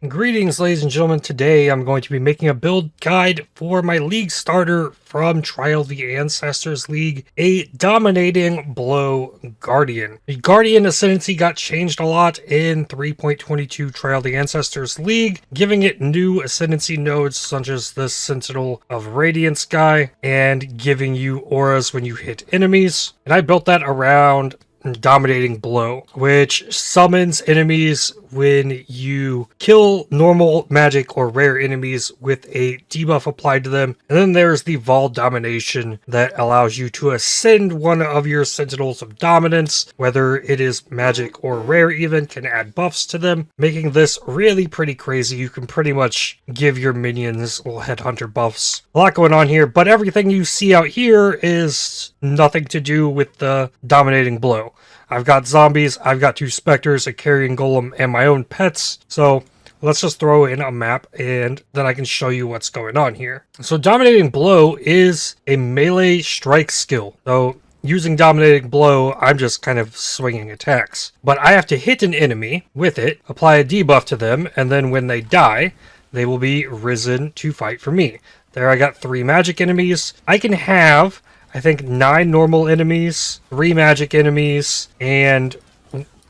Greetings, ladies and gentlemen. Today I'm going to be making a build guide for my league starter from Trial of the Ancestors League, a Dominating Blow Guardian. The Guardian Ascendancy got changed a lot in 3.22 Trial of the Ancestors League, giving it new Ascendancy nodes such as the Sentinel of Radiance guy, and giving you auras when you hit enemies. And I built that around Dominating Blow, which summons enemies when you kill normal, magic, or rare enemies with a debuff applied to them. And then there's the Vol Domination that allows you to ascend one of your Sentinels of Dominance, whether it is magic or rare even, can add buffs to them, making this really pretty crazy. You can pretty much give your minions little headhunter buffs. A lot going on here, but everything you see out here is nothing to do with the Dominating Blow. I've got zombies, I've got 2 specters, a carrion golem, and my own pets. So let's just throw in a map and then I can show you what's going on here. So Dominating Blow is a melee strike skill. So using Dominating Blow, I'm just kind of swinging attacks. But I have to hit an enemy with it, apply a debuff to them, and then when they die, they will be risen to fight for me. There I got 3 magic enemies. I can have, I think, 9 normal enemies, 3 magic enemies, and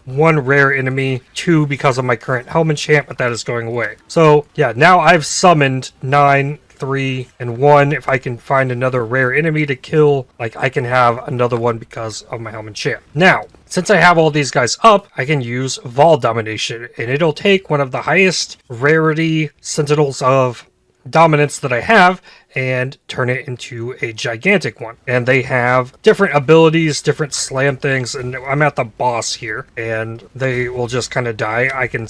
1 rare enemy, 2 because of my current helm enchant, but that is going away. So yeah, now I've summoned 9, 3, and 1. If I can find another rare enemy to kill, like, I can have another one because of my helm enchant. Now, since I have all these guys up, I can use Vol Domination, and it'll take one of the highest rarity Sentinels of Dominance that I have and turn it into a gigantic one. And they have different abilities, different slam things, and I'm at the boss here, and they will just kind of die. I can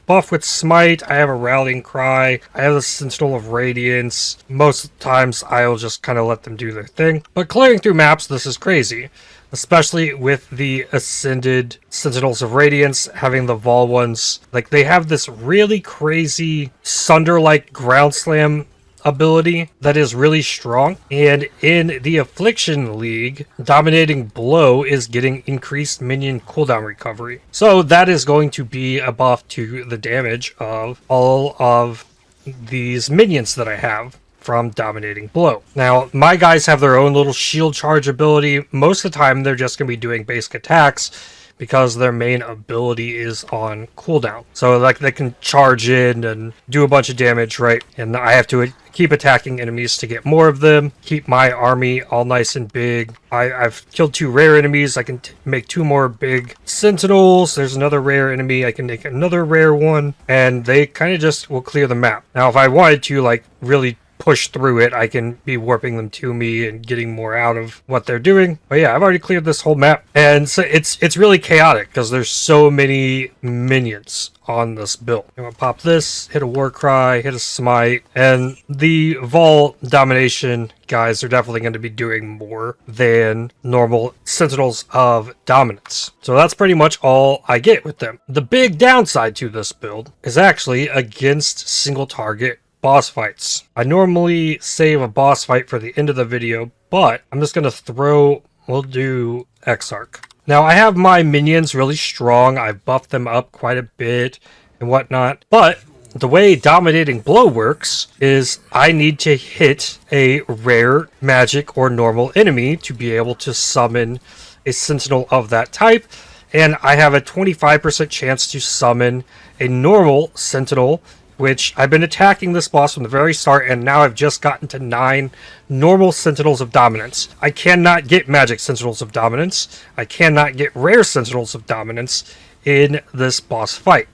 buff with Smite, I have a Rallying Cry, I have the Sentinel of Radiance. Most of the times I'll just kind of let them do their thing. But clearing through maps, this is crazy. Especially with the Ascended Sentinels of Radiance, having the Vol ones. Like, they have this really crazy Sunder-like ground slam ability that is really strong. And in the Affliction League, Dominating Blow is getting increased minion cooldown recovery. So that is going to be a buff to the damage of all of these minions that I have from Dominating Blow. Now, my guys have their own little shield charge ability. Most of the time, they're just going to be doing basic attacks because their main ability is on cooldown. So, like, they can charge in and do a bunch of damage, right? And I have to keep attacking enemies to get more of them, keep my army all nice and big. I've killed 2 rare enemies. I can make 2 more big Sentinels. There's another rare enemy. I can make another rare one, and they kind of just will clear the map. Now, if I wanted to, like, really push through it, I can be warping them to me and getting more out of what they're doing. But yeah, I've already cleared this whole map, and so it's really chaotic because there's so many minions on this build. I'm gonna pop this, hit a War Cry, hit a Smite, and the Vol Domination guys are definitely going to be doing more than normal Sentinels of Dominance. So that's pretty much all I get with them. The big downside to this build is actually against single target boss fights. I normally save a boss fight for the end of the video, but I'm just going to we'll do Exarch. Now, I have my minions really strong. I've buffed them up quite a bit and whatnot, but the way Dominating Blow works is I need to hit a rare magic or normal enemy to be able to summon a Sentinel of that type, and I have a 25% chance to summon a normal Sentinel, which I've been attacking this boss from the very start, and now I've just gotten to 9 normal Sentinels of Dominance. I cannot get magic Sentinels of Dominance. I cannot get rare Sentinels of Dominance in this boss fight.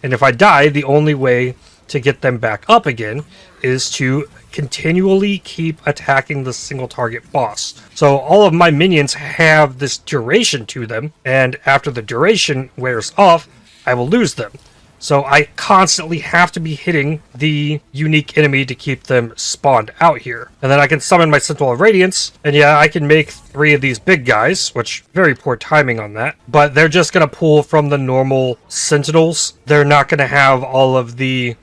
And if I die, the only way to get them back up again is to continually keep attacking the single target boss. So all of my minions have this duration to them, and after the duration wears off, I will lose them. So I constantly have to be hitting the unique enemy to keep them spawned out here. And then I can summon my Sentinel of Radiance, and yeah, I can make 3 of these big guys, which, very poor timing on that. But they're just going to pull from the normal Sentinels. They're not going to have all of the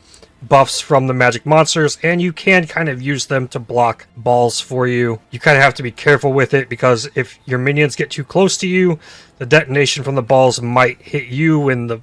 buffs from the magic monsters, and you can kind of use them to block balls for you. You kind of have to be careful with it, because if your minions get too close to you, the detonation from the balls might hit you when the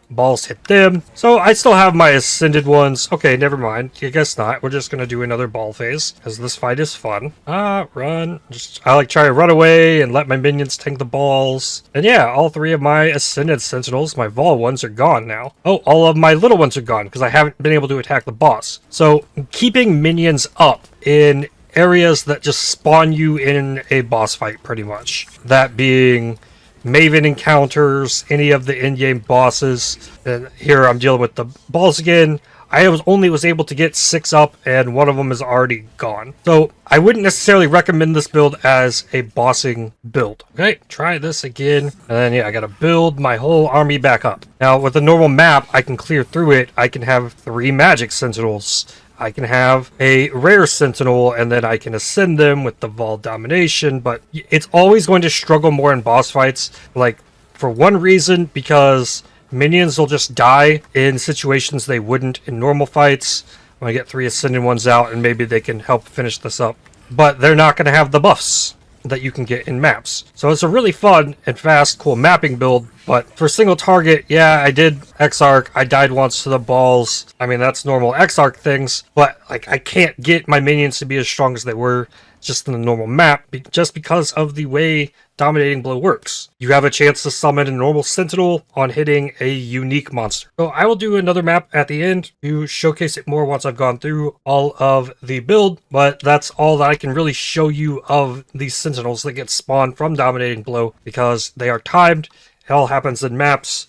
balls hit them. So I still have my ascended ones. Okay, never mind. I guess not. We're just going to do another ball phase, because this fight is fun. Run. I like try to run away and let my minions tank the balls. And yeah, all 3 of my ascended sentinels, my Vol ones, are gone now. Oh, all of my little ones are gone, because I haven't been able to attack the boss. So keeping minions up in areas that just spawn you in a boss fight, pretty much. That being Maven encounters, any of the in-game bosses. And here I'm dealing with the balls again. I was able to get 6 up, and one of them is already gone. So I wouldn't necessarily recommend this build as a bossing build. Okay, try this again. And then yeah, I gotta build my whole army back up. Now with the normal map, I can clear through it. I can have 3 magic sentinels. I can have a rare sentinel, and then I can ascend them with the Vol domination, but it's always going to struggle more in boss fights, like, for one reason, because minions will just die in situations they wouldn't in normal fights. I'm gonna get 3 ascended ones out, and maybe they can help finish this up. But they're not gonna have the buffs that you can get in maps. So it's a really fun and fast, cool mapping build, but for single target, yeah, I did Exarch. I died once to the balls. I mean, that's normal Exarch things, but like I can't get my minions to be as strong as they were just in the normal map, just because of the way Dominating Blow works. You have a chance to summon a normal sentinel on hitting a unique monster. So I will do another map at the end to showcase it more once I've gone through all of the build, but that's all that I can really show you of these sentinels that get spawned from Dominating Blow, because they are timed. It all happens in maps.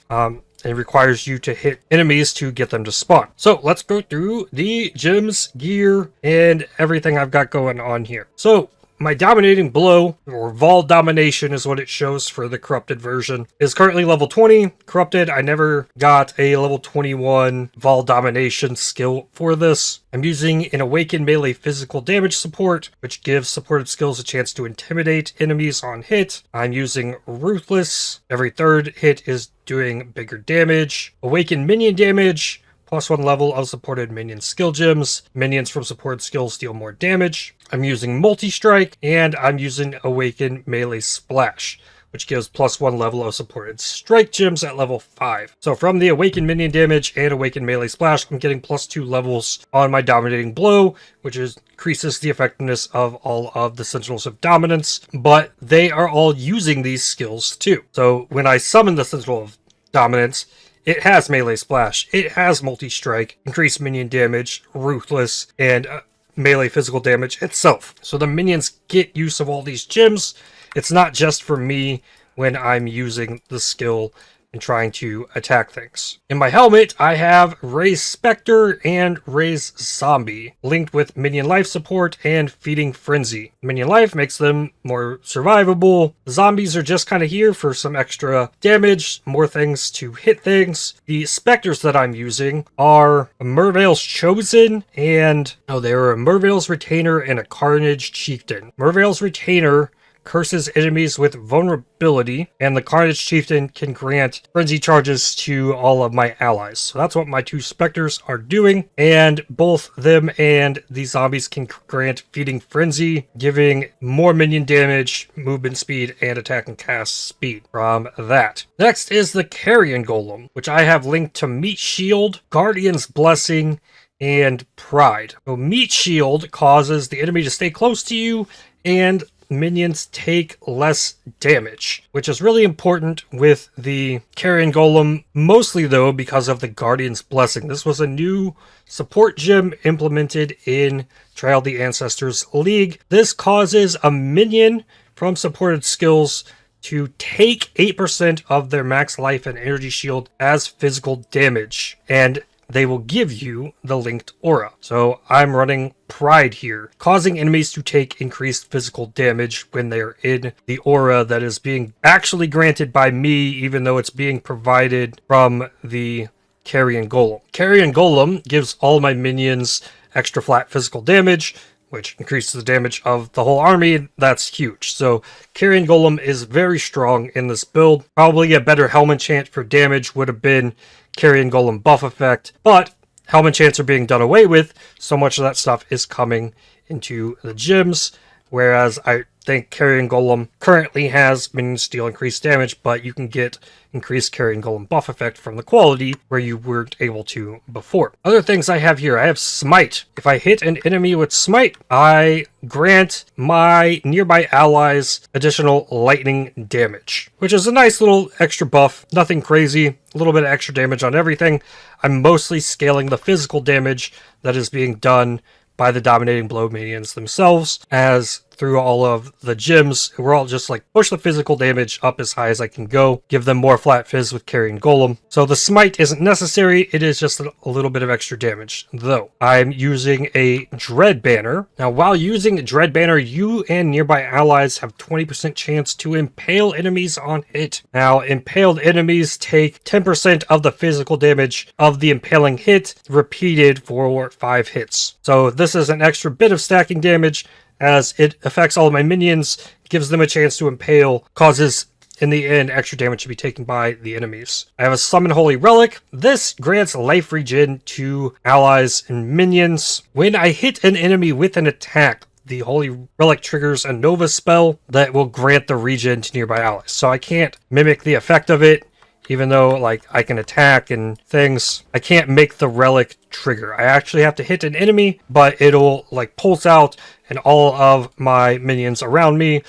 It requires you to hit enemies to get them to spawn. So let's go through the gems, gear, and everything I've got going on here. So my Dominating Blow, or Vol Domination is what it shows for the Corrupted version, is currently level 20. Corrupted, I never got a level 21 Vol Domination skill for this. I'm using an Awakened Melee Physical Damage support, which gives supported skills a chance to intimidate enemies on hit. I'm using Ruthless. Every 3rd hit is doing bigger damage. Awakened Minion Damage, +1 level of supported minion skill gems. Minions from supported skills deal more damage. I'm using Multi-Strike, and I'm using Awakened Melee Splash, which gives +1 level of supported strike gems at level 5. So from the Awakened Minion Damage and Awakened Melee Splash, I'm getting +2 levels on my Dominating Blow, which increases the effectiveness of all of the Sentinels of Dominance, but they are all using these skills too. So when I summon the Sentinel of Dominance, it has Melee Splash, it has Multi-Strike, increased minion damage, Ruthless, and melee physical damage itself. So the minions get use of all these gems. It's not just for me when I'm using the skill and trying to attack things. In my helmet, I have Raise Spectre and Raise Zombie, linked with Minion Life support and Feeding Frenzy. Minion Life makes them more survivable. Zombies are just kind of here for some extra damage, more things to hit things. The Spectres that I'm using are a Merveil's Chosen, and they are a Merveil's Retainer and a Carnage Chieftain. Merveil's Retainer curses enemies with vulnerability, and the Carnage Chieftain can grant frenzy charges to all of my allies. So that's what my 2 Spectres are doing, and both them and the zombies can grant Feeding Frenzy, giving more minion damage, movement speed, and attack and cast speed from that. Next is the Carrion Golem, which I have linked to Meat Shield, Guardian's Blessing, and Pride. So Meat Shield causes the enemy to stay close to you, and minions take less damage, which is really important with the Carrion Golem, mostly though because of the Guardian's Blessing. This was a new support gem implemented in Trial of the Ancestors League. This causes a minion from supported skills to take 8% of their max life and energy shield as physical damage, and they will give you the linked aura. So I'm running Pride here, causing enemies to take increased physical damage when they're in the aura that is being actually granted by me, even though it's being provided from the Carrion Golem. Carrion Golem gives all my minions extra flat physical damage, which increases the damage of the whole army. That's huge. So Carrion Golem is very strong in this build. Probably a better Helm enchant for damage would have been Carrion Golem buff effect, but Helm enchants are being done away with. So much of that stuff is coming into the gems, whereas I think Carrion Golem currently has minions deal increased damage, but you can get increased Carrion Golem buff effect from the quality where you weren't able to before. Other things I have here, I have Smite. If I hit an enemy with Smite, I grant my nearby allies additional lightning damage, which is a nice little extra buff. Nothing crazy, a little bit of extra damage on everything. I'm mostly scaling the physical damage that is being done by the Dominating Blow minions themselves, as through all of the gyms, we're all just like push the physical damage up as high as I can go, give them more flat fizz with Carrion Golem. So the Smite isn't necessary, it is just a little bit of extra damage. Though, I'm using a Dread Banner. Now while using Dread Banner, you and nearby allies have 20% chance to impale enemies on hit. Now impaled enemies take 10% of the physical damage of the impaling hit, repeated for 5 hits. So this is an extra bit of stacking damage, as it affects all of my minions, gives them a chance to impale, causes, in the end, extra damage to be taken by the enemies. I have a Summon Holy Relic. This grants life regen to allies and minions. When I hit an enemy with an attack, the Holy Relic triggers a Nova spell that will grant the regen to nearby allies. So I can't mimic the effect of it, even though like I can attack and things. I can't make the relic trigger. I actually have to hit an enemy, but it'll like pulse out and all of my minions around me,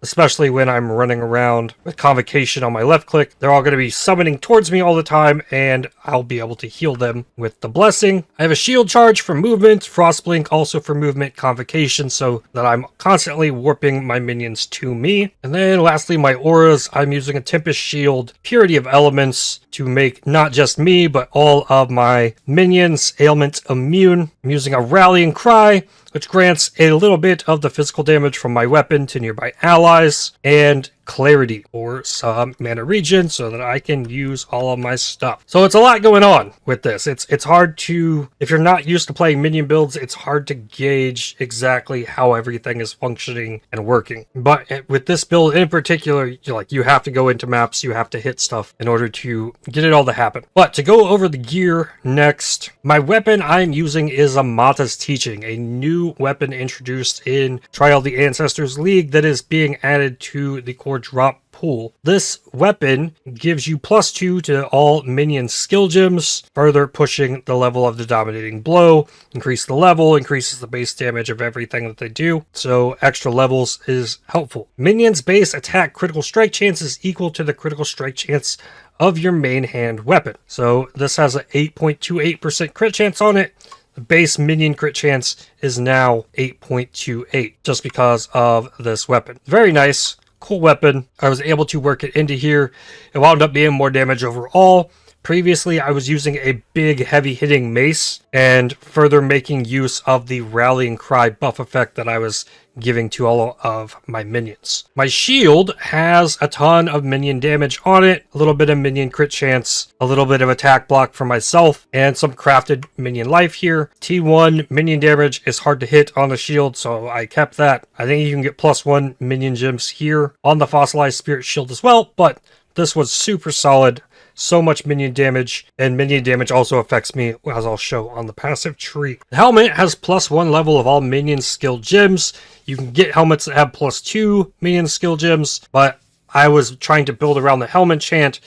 especially when I'm running around with Convocation on my left click, they're all going to be summoning towards me all the time, and I'll be able to heal them with the Blessing. I have a Shield Charge for movement, Frostblink also for movement, Convocation, so that I'm constantly warping my minions to me. And then lastly, my auras. I'm using a Tempest Shield, Purity of Elements, to make not just me, but all of my minions ailment immune. I'm using a Rallying Cry, which grants a little bit of the physical damage from my weapon to nearby allies, and Clarity for some mana regen so that I can use all of my stuff. So it's a lot going on with this. It's hard to, if you're not used to playing minion builds, it's hard to gauge exactly how everything is functioning and working. But with this build in particular, you have to go into maps, you have to hit stuff in order to get it all to happen. But to go over the gear next, my weapon I'm using is Amata's Teaching, a new weapon introduced in Trial of the Ancestors League that is being added to the core drop pool. This weapon gives you +2 to all minion skill gems, further pushing the level of the Dominating Blow. Increase the level, increases the base damage of everything that they do, so extra levels is helpful. Minions base attack critical strike chance is equal to the critical strike chance of your main hand weapon. So this has an 8.28% crit chance on it. The base minion crit chance is now 8.28 just because of this weapon. Very nice. Cool weapon. I was able to work it into here. It wound up being more damage overall. Previously, I was using a big heavy hitting mace and further making use of the Rallying Cry buff effect that I was giving to all of my minions. My shield has a ton of minion damage on it, a little bit of minion crit chance, a little bit of attack block for myself, and some crafted minion life here. T1 minion damage is hard to hit on the shield, so I kept that. I think you can get +1 minion gems here on the Fossilized Spirit Shield as well, but this was super solid. So much minion damage, and minion damage also affects me, as I'll show on the passive tree. The helmet has +1 level of all minion skill gems. You can get helmets that have +2 minion skill gems, but I was trying to build around the helmet chant,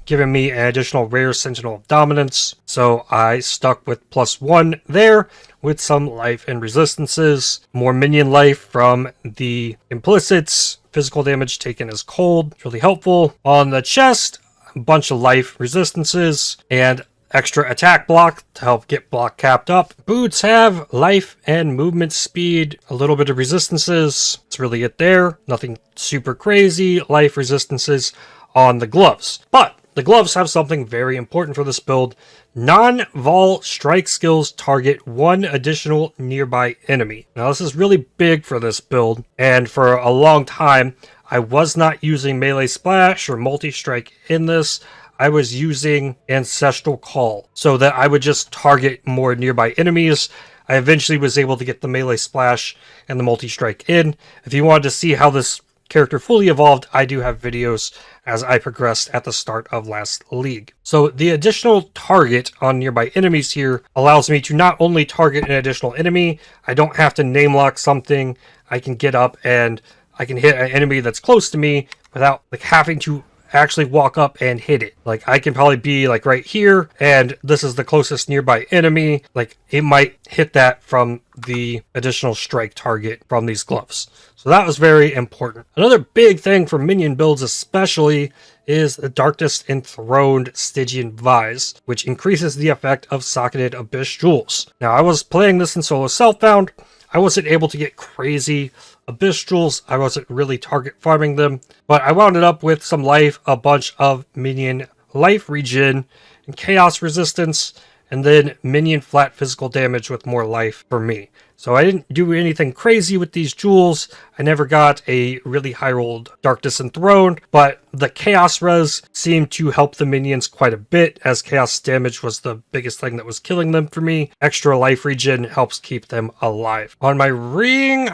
giving me an additional rare Sentinel of Dominance, so I stuck with +1 there with some life and resistances. More minion life from the implicits, physical damage taken as cold, it's really helpful. On the chest, a bunch of life resistances and extra attack block to help get block capped up. Boots have life and movement speed, a little bit of resistances. That's really it there. Nothing super crazy. Life resistances on the gloves. But the gloves have something very important for this build. Non-vol strike skills target 1 additional nearby enemy. Now this is really big for this build, and for a long time I was not using melee splash or multi-strike in this. I was using Ancestral Call so that I would just target more nearby enemies. I eventually was able to get the melee splash and the multi-strike in. If you wanted to see how this character fully evolved, I do have videos as I progressed at the start of last league. So the additional target on nearby enemies here allows me to not only target an additional enemy, I don't have to name lock something. I can get up and I can hit an enemy that's close to me without like having to actually walk up and hit it. Like I can probably be like right here, and this is the closest nearby enemy. Like it might hit that from the additional strike target from these gloves. So that was very important. Another big thing for minion builds especially is the Darkness Enthroned Stygian Vise, which increases the effect of socketed Abyss Jewels. Now I was playing this in solo self-found. I wasn't able to get crazy Abyss Jewels. I wasn't really target farming them, but I wound up with some life, a bunch of minion life regen, and chaos resistance, and then minion flat physical damage with more life for me. So I didn't do anything crazy with these jewels. I never got a really high rolled Darkness Enthroned, but the Chaos Res seemed to help the minions quite a bit, as Chaos damage was the biggest thing that was killing them for me. Extra life regen helps keep them alive. On my ring,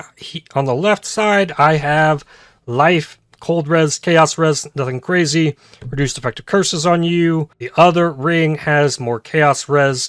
on the left side, I have life, cold res, chaos res, nothing crazy. Reduced effective curses on you. The other ring has more chaos res,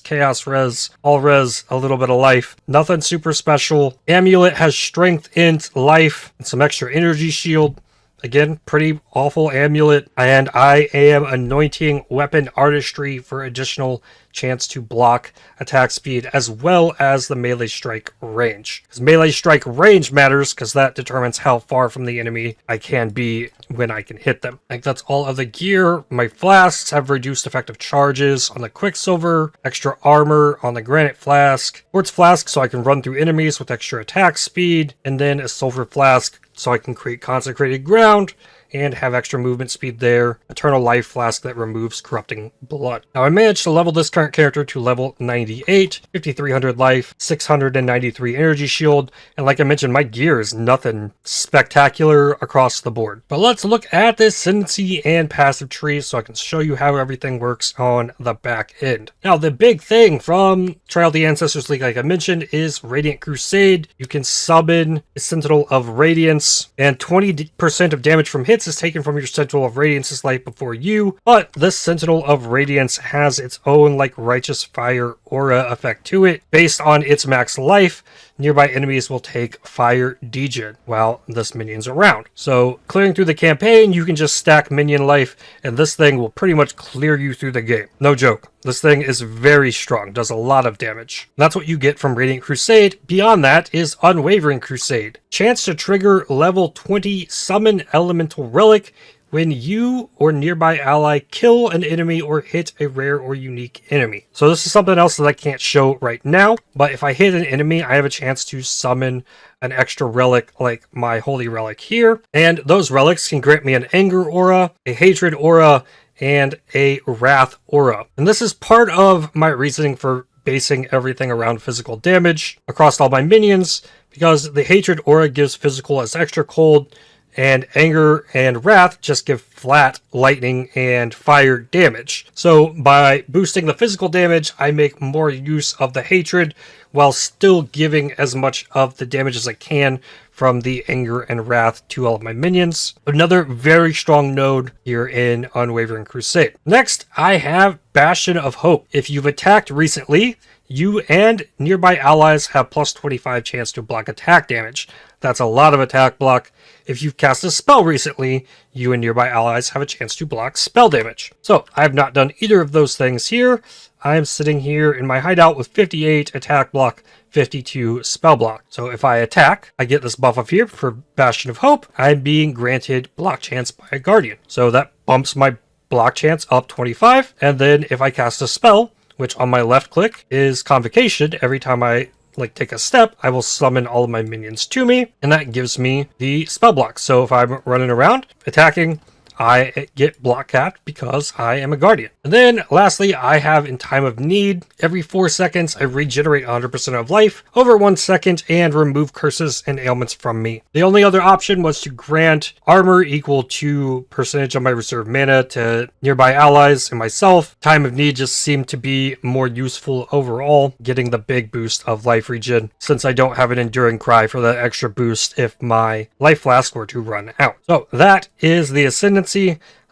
all res, a little bit of life. Nothing super special. Amulet has strength, int, life, and some extra energy shield. Again, pretty awful amulet. And I am anointing weapon artistry for additional chance to block attack speed, as well as the melee strike range. Because melee strike range matters, because that determines how far from the enemy I can be when I can hit them. Like that's all of the gear. My flasks have reduced effective charges on the Quicksilver, extra armor on the Granite Flask, Quartz Flask so I can run through enemies with extra attack speed, and then a Silver Flask so I can create consecrated ground and have extra movement speed there. Eternal Life Flask that removes corrupting blood. Now I managed to level this current character to level 98, 5300 life, 693 energy shield, and like I mentioned, my gear is nothing spectacular across the board. But let's look at this Ascendancy and passive tree so I can show you how everything works on the back end. Now the big thing from Trial of the Ancestors League, like I mentioned, is Radiant Crusade. You can summon a Sentinel of Radiance, and 20% of damage from hits is taken from your Sentinel of Radiance's life before you, but this Sentinel of Radiance has its own like Righteous Fire aura effect to it. Based on its max life, nearby enemies will take fire degen while this minion's around. So clearing through the campaign, you can just stack minion life, and this thing will pretty much clear you through the game. No joke. This thing is very strong, does a lot of damage. That's what you get from Radiant Crusade. Beyond that is Unwavering Crusade. Chance to trigger level 20 Summon Elemental Relic when you or nearby ally kill an enemy or hit a rare or unique enemy. So this is something else that I can't show right now, but if I hit an enemy, I have a chance to summon an extra relic like my Holy Relic here, and those relics can grant me an Anger aura, a Hatred aura, and a Wrath aura. And this is part of my reasoning for basing everything around physical damage across all my minions, because the Hatred aura gives physical as extra cold, and Anger and Wrath just give flat lightning and fire damage. So by boosting the physical damage, I make more use of the Hatred while still giving as much of the damage as I can from the Anger and Wrath to all of my minions. Another very strong node here in Unwavering Crusade. Next, I have Bastion of Hope. If you've attacked recently, you and nearby allies have plus 25 chance to block attack damage. That's a lot of attack block. If you've cast a spell recently, you and nearby allies have a chance to block spell damage. So I have not done either of those things here. I am sitting here in my hideout with 58 attack block, 52 spell block. So if I attack, I get this buff up here for Bastion of Hope. I'm being granted block chance by a Guardian. So that bumps my block chance up 25. And then if I cast a spell, which on my left click is Convocation, every time I take a step, I will summon all of my minions to me, and that gives me the spell block. So if I'm running around attacking, I get block capped because I am a Guardian. And then lastly, I have in time of need, every 4 seconds, I regenerate 100% of life over 1 second and remove curses and ailments from me. The only other option was to grant armor equal to percentage of my reserve mana to nearby allies and myself. Time of need just seemed to be more useful overall, getting the big boost of life regen, since I don't have an enduring cry for that extra boost if my life flask were to run out. So that is the Ascendancy.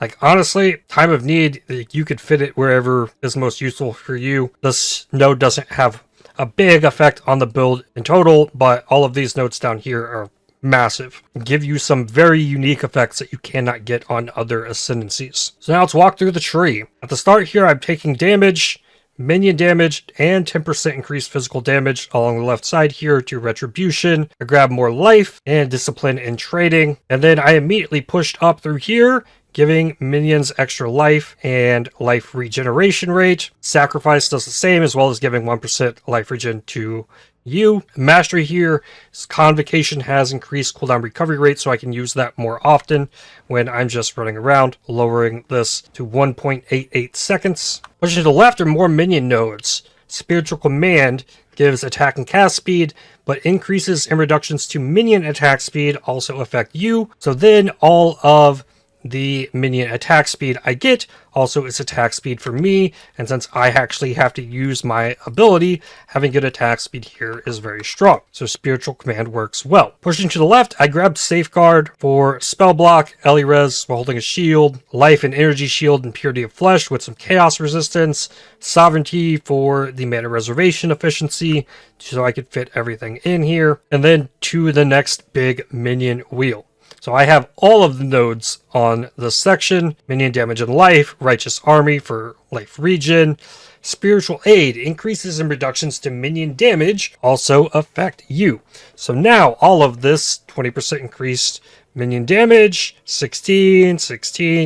Like honestly, time of need, you could fit it wherever is most useful for you. This node doesn't have a big effect on the build in total, but all of these nodes down here are massive. Give you some very unique effects that you cannot get on other Ascendancies. So now let's walk through the tree. At the start here, I'm taking damage, minion damage, and 10% increased physical damage along the left side here to Retribution. I grab more life and discipline and trading. And then I immediately pushed up through here, giving minions extra life and life regeneration rate. Sacrifice does the same, as well as giving 1% life regen to you. Mastery here, Convocation has increased cooldown recovery rate, so I can use that more often when I'm just running around, lowering this to 1.88 seconds. Pushing to the left are more minion nodes. Spiritual Command gives attack and cast speed, but increases and reductions to minion attack speed also affect you. So then all of the minion attack speed I get also is attack speed for me, and since I actually have to use my ability, having good attack speed here is very strong. So Spiritual Command works well. Pushing to the left, I grabbed Safeguard for spell block, Ellie Res while holding a shield, life and energy shield, and Purity of Flesh with some chaos resistance, Sovereignty for the mana reservation efficiency, so I could fit everything in here, and then to the next big minion wheel. So I have all of the nodes on this section. Minion damage and life, Righteous Army for life regen, Spiritual Aid, increases and reductions to minion damage also affect you. So now all of this 20% increased minion damage, 16,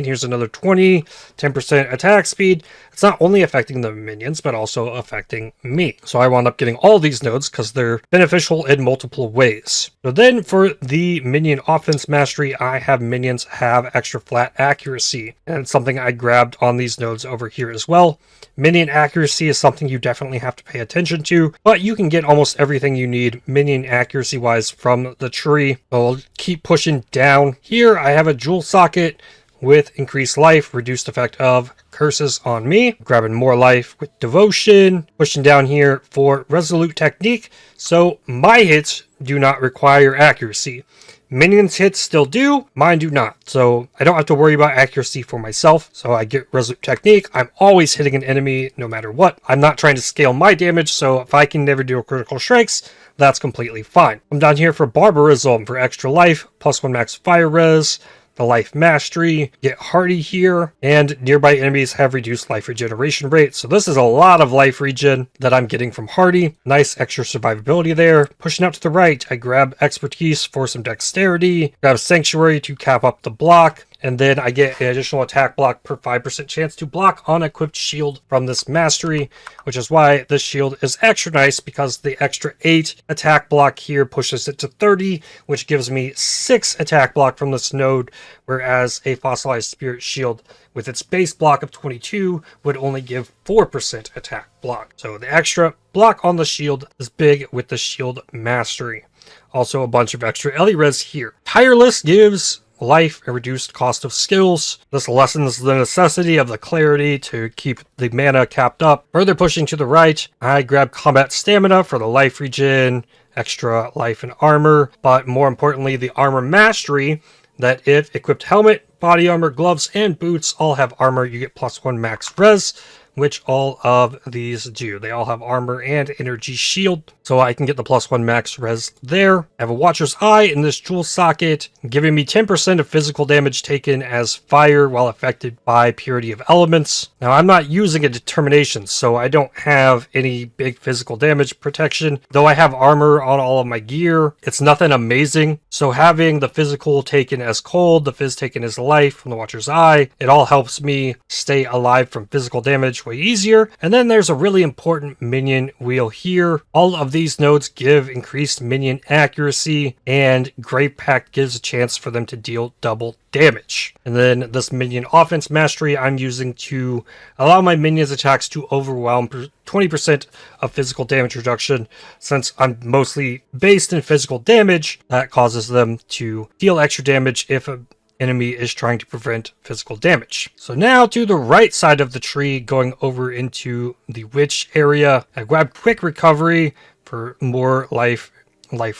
here's another 20, 10% attack speed. It's not only affecting the minions, but also affecting me. So I wound up getting all these nodes because they're beneficial in multiple ways. So then for the minion offense mastery, I have minions have extra flat accuracy. And it's something I grabbed on these nodes over here as well. Minion accuracy is something you definitely have to pay attention to, but you can get almost everything you need minion accuracy wise from the tree. So I'll keep pushing down. Here I have a jewel socket with increased life, reduced effect of curses on me. Grabbing more life with devotion. Pushing down here for resolute technique. So my hits do not require accuracy. Minions hits still do, mine do not. So I don't have to worry about accuracy for myself. So I get resolute technique. I'm always hitting an enemy no matter what. I'm not trying to scale my damage, so if I can never do critical strikes, that's completely fine. I'm down here for barbarism for extra life, +1 max fire res, the life mastery, get hardy here, and nearby enemies have reduced life regeneration rate. So this is a lot of life regen that I'm getting from hardy. Nice extra survivability there. Pushing out to the right, I grab expertise for some dexterity, grab sanctuary to cap up the block, and then I get an additional attack block per 5% chance to block on equipped shield from this mastery, which is why this shield is extra nice, because the extra 8 attack block here pushes it to 30, which gives me 6 attack block from this node, whereas a fossilized spirit shield with its base block of 22 would only give 4% attack block. So the extra block on the shield is big with the shield mastery. Also a bunch of extra Ellie res here. Tireless gives life and reduced cost of skills. This lessens the necessity of the clarity to keep the mana capped up. Further pushing to the right, I grab combat stamina for the life regen, extra life and armor, but more importantly the armor mastery, that if equipped helmet, body armor, gloves, and boots all have armor, you get +1 max res, which all of these do. They all have armor and energy shield, so I can get the +1 max res there. I have a Watcher's Eye in this jewel socket, giving me 10% of physical damage taken as fire while affected by Purity of Elements. Now, I'm not using a determination, so I don't have any big physical damage protection. Though I have armor on all of my gear, it's nothing amazing. So having the physical taken as cold, the phys taken as life from the Watcher's Eye, it all helps me stay alive from physical damage way easier. And then there's a really important minion wheel here. All of these nodes give increased minion accuracy, and Grave Pact gives a chance for them to deal double damage. And then this minion offense mastery I'm using to allow my minions attacks to overwhelm 20% of physical damage reduction. Since I'm mostly based in physical damage, that causes them to deal extra damage if a enemy is trying to prevent physical damage. So now to the right side of the tree, going over into the witch area, I grab quick recovery for more life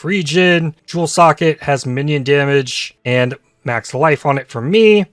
regen. Jewel socket has minion damage and max life on it for me.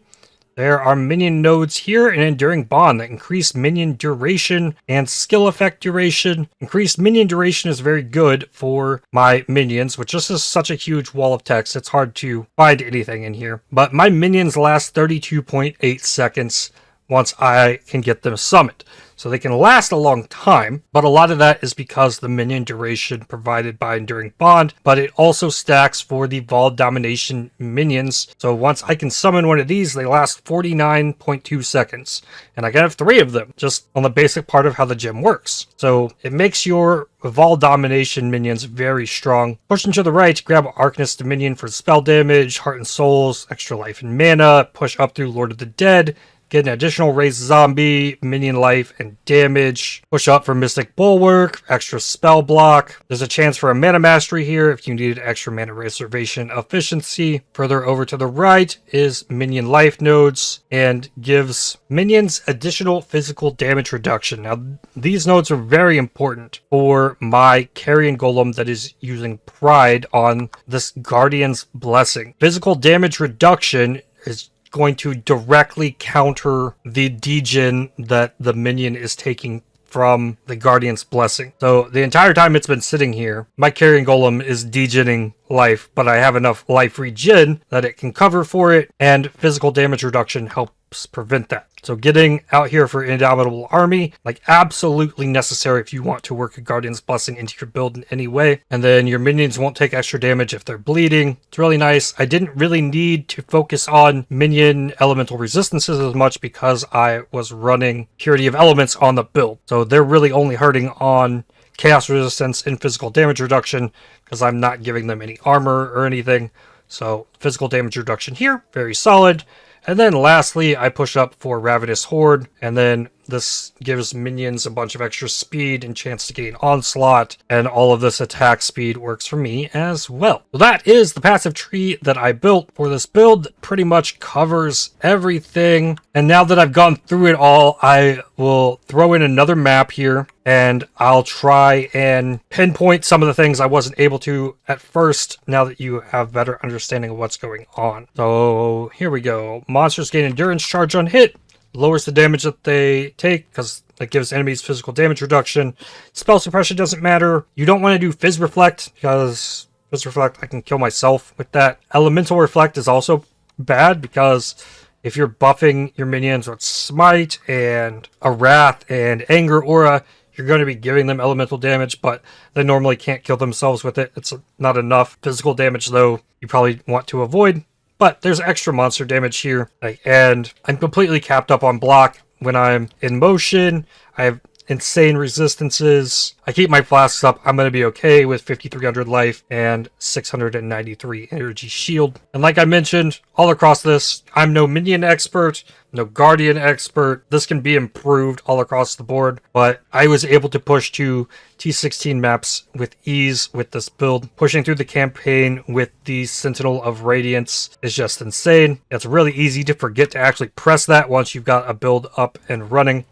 There are minion nodes here and Enduring Bond that increase minion duration and skill effect duration. Increased minion duration is very good for my minions, which just is such a huge wall of text. It's hard to find anything in here. But my minions last 32.8 seconds once I can get them summoned. So they can last a long time, but a lot of that is because the minion duration provided by Enduring Bond, but it also stacks for the Vol Domination minions. So once I can summon one of these, they last 49.2 seconds. And I can have 3 of them, just on the basic part of how the gem works. So it makes your Vol Domination minions very strong. Pushing to the right, grab Arcanist Dominion for spell damage, Heart and Souls, extra life and mana, push up through Lord of the Dead, get an additional raised zombie, minion life, and damage. Push up for Mystic Bulwark, extra spell block. There's a chance for a mana mastery here if you needed extra mana reservation efficiency. Further over to the right is minion life nodes and gives minions additional physical damage reduction. Now, these nodes are very important for my Carrion Golem that is using Pride on this Guardian's Blessing. Physical damage reduction is going to directly counter the degen that the minion is taking from the Guardian's Blessing. So the entire time it's been sitting here, my Carrion Golem is degenning life, but I have enough life regen that it can cover for it, and physical damage reduction helps prevent that. So getting out here for Indomitable Army, like absolutely necessary if you want to work a Guardian's Blessing into your build in any way. And then your minions won't take extra damage if they're bleeding. It's really nice. I didn't really need to focus on minion elemental resistances as much because I was running Purity of Elements on the build. So they're really only hurting on chaos resistance and physical damage reduction because I'm not giving them any armor or anything. So physical damage reduction here, very solid. And then lastly, I push up for Ravenous Horde, and then this gives minions a bunch of extra speed and chance to gain onslaught, and all of this attack speed works for me as well. So that is the passive tree that I built for this build. Pretty much covers everything. And now that I've gone through it all, I will throw in another map here, and I'll try and pinpoint some of the things I wasn't able to at first, now that you have better understanding of what's going on. So here we go. Monsters gain endurance charge on hit. Lowers the damage that they take because it gives enemies physical damage reduction. Spell suppression doesn't matter. You don't want to do Fizz Reflect because Fizz Reflect, I can kill myself with that. Elemental Reflect is also bad because if you're buffing your minions with Smite and a Wrath and Anger Aura, you're going to be giving them elemental damage, but they normally can't kill themselves with it. It's not enough. Physical damage, though, you probably want to avoid. But there's extra monster damage here, and I'm completely capped up on block when I'm in motion. I have insane resistances. I keep my flasks up. I'm going to be okay with 5,300 life and 693 energy shield. And like I mentioned, all across this, I'm no minion expert, no guardian expert. This can be improved all across the board, but I was able to push to T16 maps with ease with this build. Pushing through the campaign with the Sentinel of Radiance is just insane. It's really easy to forget to actually press that once you've got a build up and running.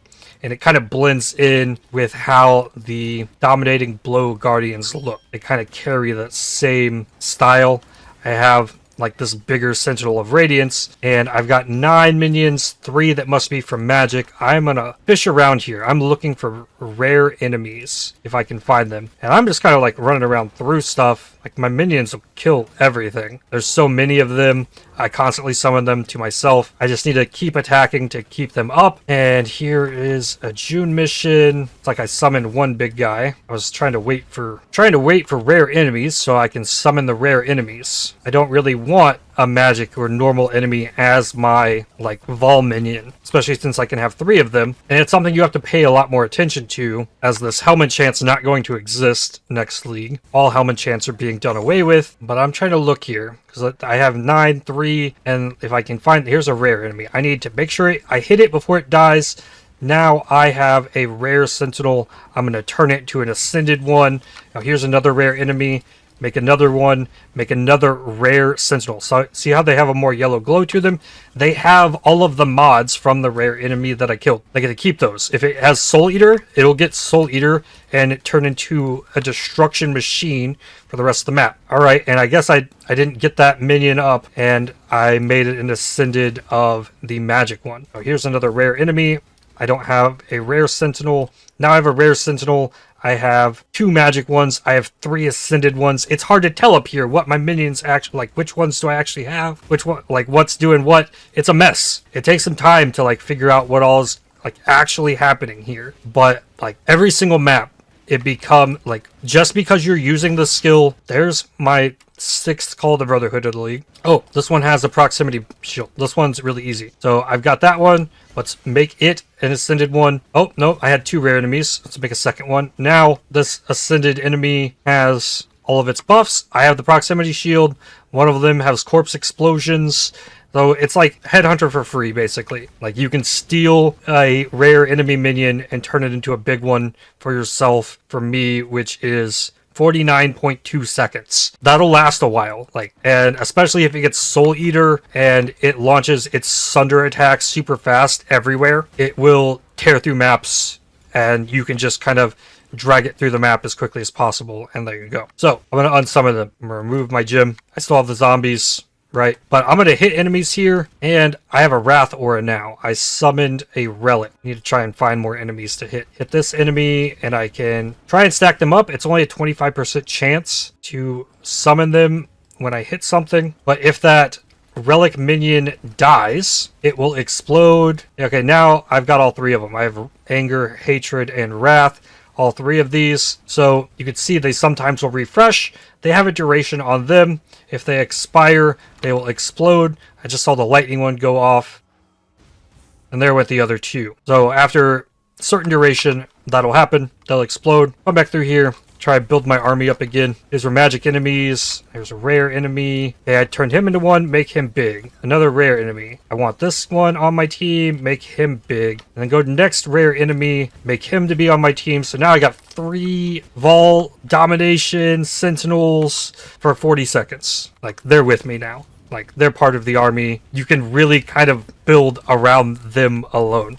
And it kind of blends in with how the Dominating Blow Guardians look. They kind of carry that same style. I have like this bigger Sentinel of Radiance, and I've got 9 minions, 3 that must be from magic. I'm gonna fish around here. I'm looking for rare enemies if I can find them. And I'm just kind of like running around through stuff. Like my minions will kill everything. There's so many of them. I constantly summon them to myself. I just need to keep attacking to keep them up. And here is a June mission. It's like I summoned one big guy. I was trying to wait for rare enemies so I can summon the rare enemies. I don't really want a magic or normal enemy as my like Vol minion, especially since I can have 3 of them. And it's something you have to pay a lot more attention to, as this Helm enchant's not going to exist next league. All Helm enchants are being done away with, but I'm trying to look here because I have 9, 3, and if I can find, here's a rare enemy. I need to make sure I hit it before it dies. Now I have a rare Sentinel. I'm going to turn it to an Ascended one. Now here's another rare enemy. make another one, make another rare sentinel. So see how they have a more yellow glow to them? They have all of the mods from the rare enemy that I killed. I get to keep those. If it has Soul Eater, it'll get Soul Eater and it turn into a destruction machine for the rest of the map. Alright, and I guess I didn't get that minion up, and I made it an ascended of the magic one. So here's another rare enemy. I don't have a rare sentinel. Now I have a rare sentinel. I have 2 magic ones. I have 3 ascended ones. It's hard to tell up here what my minions actually, like, which ones do I actually have? Which one, like, what's doing what? It's a mess. It takes some time to, like, figure out what all is, like, actually happening here. But, like, every single map, it become, like, just because you're using the skill, there's my 6th Call of the Brotherhood of the League. Oh, this one has a proximity shield. This one's really easy. So I've got that one. Let's make it an ascended one. Oh, no, I had 2 rare enemies. Let's make a second one. Now, this ascended enemy has all of its buffs. I have the proximity shield. One of them has corpse explosions. So it's like Headhunter for free, basically. Like, you can steal a rare enemy minion and turn it into a big one for yourself, for me, which is 49.2 seconds. That'll last a while, like, and especially if it gets Soul Eater and it launches its Sunder attack super fast everywhere, it will tear through maps and you can just kind of drag it through the map as quickly as possible, and there you go. So I'm going to unsummon them. I'm going to remove my gym. I still have the zombies, right? But I'm going to hit enemies here, and I have a Wrath Aura now. I summoned a Relic. I need to try and find more enemies to hit. Hit this enemy, and I can try and stack them up. It's only a 25% chance to summon them when I hit something. But if that Relic minion dies, it will explode. Okay, now I've got all 3 of them. I have Anger, Hatred, and Wrath. All 3 of these. So you can see they sometimes will refresh. They have a duration on them. If they expire, they will explode. I just saw the lightning one go off. And there went the other 2. So after a certain duration, that'll happen. They'll explode. Come back through here. Try to build my army up again. These were magic enemies. There's a rare enemy. Okay, I turned him into one, make him big. Another rare enemy. I want this one on my team, make him big. And then go to next rare enemy, make him to be on my team. So now I got 3 Vol Domination Sentinels for 40 seconds. Like, they're with me now. Like, they're part of the army. You can really kind of build around them alone.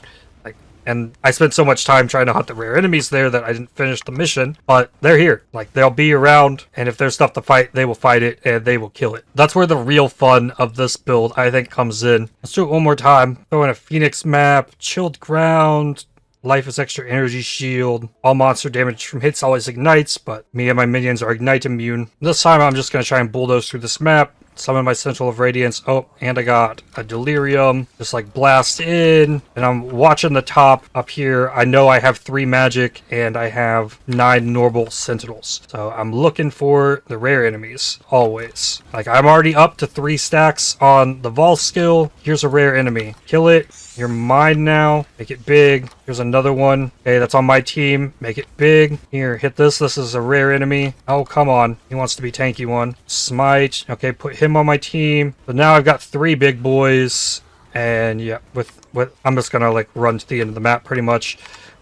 And I spent so much time trying to hunt the rare enemies there that I didn't finish the mission. But they're here. Like, they'll be around. And if there's stuff to fight, they will fight it. And they will kill it. That's where the real fun of this build, I think, comes in. Let's do it one more time. Throw in a Phoenix map. Chilled Ground. Life is extra energy shield. All monster damage from hits always ignites. But me and my minions are ignite immune. This time I'm just going to try and bulldoze through this map. Summon my Central of Radiance. Oh, and I got a Delirium. Just like blast in. And I'm watching the top up here. I know I have 3 magic and I have 9 normal Sentinels. So I'm looking for the rare enemies. Always. Like, I'm already up to 3 stacks on the Vol skill. Here's a rare enemy. Kill it. You're mine now. Make it big. Here's another one. Okay, that's on my team. Make it big. Here, hit this. This is a rare enemy. Oh, come on. He wants to be tanky one. Smite. Okay, put him on my team. So now I've got 3 big boys. And yeah, with I'm just gonna like run to the end of the map pretty much.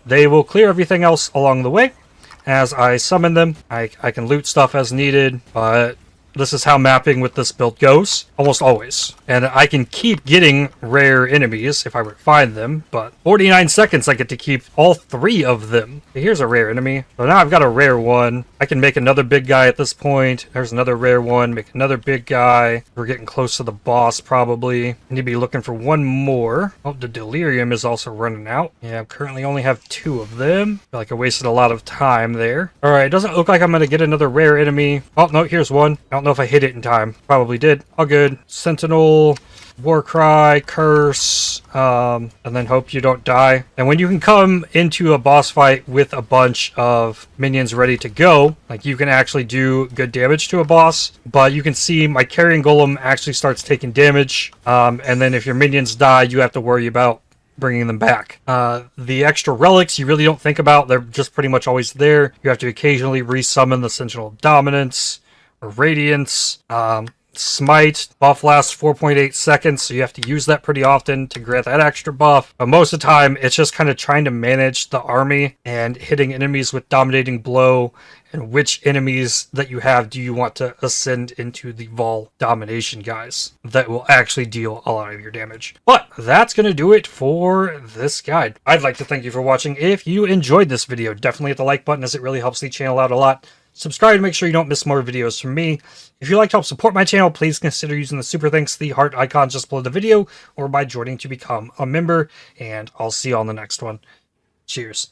They will clear everything else along the way. As I summon them, I can loot stuff as needed, but this is how mapping with this build goes, almost always. And I can keep getting rare enemies if I were to find them, but 49 seconds I get to keep all 3 of them. Here's a rare enemy. So now I've got a rare one. I can make another big guy at this point. There's another rare one. Make another big guy. We're getting close to the boss, probably. I need to be looking for one more. Oh, the Delirium is also running out. Yeah, I currently only have 2 of them. I feel like I wasted a lot of time there. Alright, it doesn't look like I'm going to get another rare enemy. Oh, no, here's one. I don't know if I hit it in time. Probably did. All good. Sentinel, Warcry, Curse, and then hope you don't die. And when you can come into a boss fight with a bunch of minions ready to go, like, you can actually do good damage to a boss. But you can see my Carrion Golem actually starts taking damage. And then if your minions die, you have to worry about bringing them back. The extra relics you really don't think about. They're just pretty much always there. You have to occasionally resummon the Sentinel of Dominance or Radiance. Smite buff lasts 4.8 seconds, so you have to use that pretty often to grant that extra buff. But most of the time, it's just kind of trying to manage the army and hitting enemies with Dominating Blow, and which enemies that you have do you want to ascend into the Vol Domination guys that will actually deal a lot of your damage. But that's going to do it for this guide. I'd like to thank you for watching. If you enjoyed this video, definitely hit the like button as it really helps the channel out a lot. Subscribe to make sure you don't miss more videos from me. If you'd like to help support my channel, please consider using the super thanks, the heart icon just below the video, or by joining to become a member, and I'll see you on the next one. Cheers.